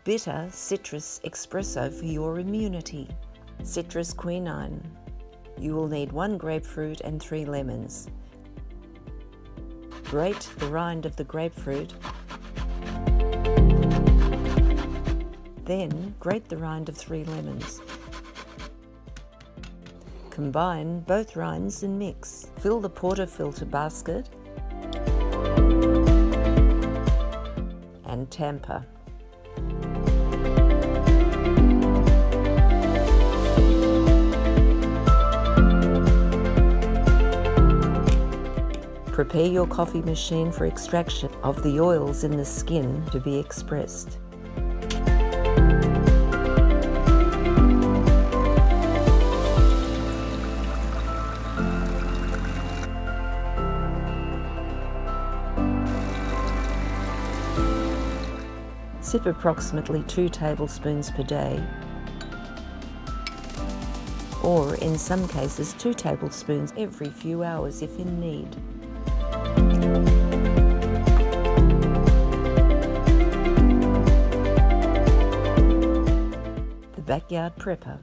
Bitter citrus espresso for your immunity. Citris-quinine. You will need 1 grapefruit and 3 lemons. Grate the rind of the grapefruit. Then grate the rind of 3 lemons. Combine both rinds and mix. Fill the portafilter basket and tamper. Prepare your coffee machine for extraction of the oils in the skin to be expressed. Sip approximately 2 tablespoons per day, or in some cases 2 tablespoons every few hours if in need. The Backyard Prepper.